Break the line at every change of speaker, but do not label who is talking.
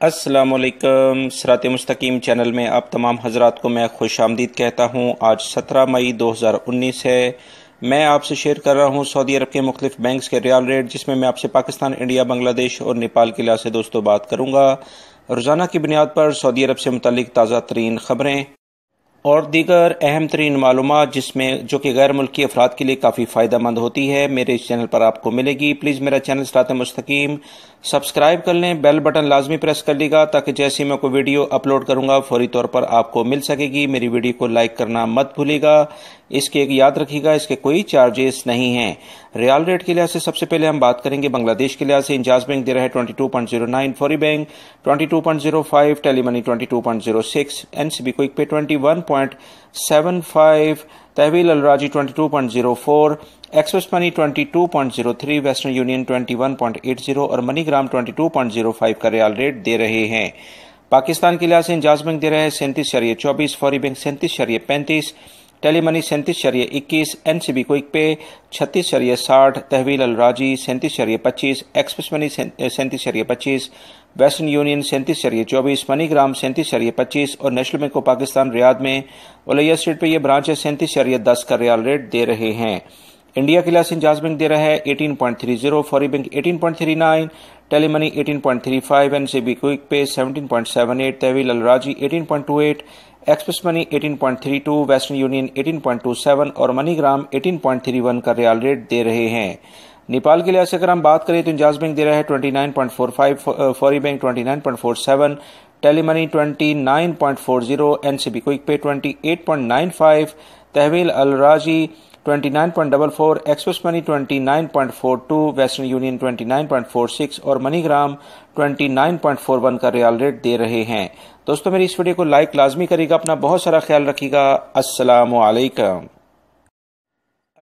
अस्सलामुअलैकुम। सिरात मुस्तकीम चैनल में आप तमाम हजरात को मैं खुश आमदीद कहता हूँ। आज 17 मई 2019 है। मैं आपसे शेयर कर रहा हूँ सऊदी अरब के मुख्तलिफ बैंक्स के रियाल रेट, जिसमें मैं आपसे पाकिस्तान, इंडिया, बांग्लादेश और नेपाल के लिहाज से दोस्तों बात करूँगा। रोज़ाना की बुनियाद पर सऊदी अरब से मुतल्लिक ताज़ा तरीन ख़बरें और दीगर अहम तरीन मालूमात जिसमें जो कि गैर मुल्की अफराद के लिए काफ़ी फ़ायदा मंद होती है, मेरे इस चैनल पर आपको मिलेगी। प्लीज़ मेरा चैनल सिरात मुस्तकीम सब्सक्राइब कर लें, बेल बटन लाजमी प्रेस कर लीजिएगा ताकि जैसे मैं कोई वीडियो अपलोड करूंगा फौरी तौर पर आपको मिल सकेगी। मेरी वीडियो को लाइक करना मत भूलिएगा। इसके एक याद रखिएगा, इसके कोई चार्जेस नहीं हैं। रियाल रेट के लिहाज से सबसे पहले हम बात करेंगे बांग्लादेश के लिहाज से। इंजाज बैंक दे रहा है 22.09, फौरी bank 22.05, Telemoney 22.06, NCB Quick Pay 21.75, Tahweel Al Rajhi 22.04, Express Money 22.03, Western Union 21.80 और मनीग्राम 22.05 का रियाल रेट दे रहे हैं। पाकिस्तान के लिहाज से इंजाज बैंक दे रहा है 37.24, फौरी bank 37.35, Telemoney 37.21, NCB Quick Pay 36.60, Tahweel Al Rajhi 37.25, Express Money 37.25, Western Union 37.24, MoneyGram 37.25 और National Bank of Pakistan Riyadh में उलैया स्ट्रीट पे ये ब्रांच है 37.10 का रियाल रेट दे रहे हैं। इंडिया के लिहाज से इंजाज बैंक दे रहा है 18.30, फौरी bank 18.39, Telemoney 18.35, NCB Quick Pay 17.78, Tahweel Al Rajhi 18.28, Express Money 18.32, Western Union 18.27 और मनीग्राम 18.31 का रियाल रेट दे रहे हैं। नेपाल के लिहाज से अगर हम बात करें तो इंजाज बैंक दे रहा है 29.45, फौरी bank 29.47, Telemoney 29.40, NCB Quick Pay 28.95, Tahweel Al Rajhi 29.44, Express Money 29.42, Western Union 29.46 और मनीग्राम 29.41 का रियाल रेट दे रहे हैं। दोस्तों, मेरी इस वीडियो को लाइक लाजमी करिएगा। अपना बहुत सारा ख्याल रखिएगा। अस्सलामु अलैकुम।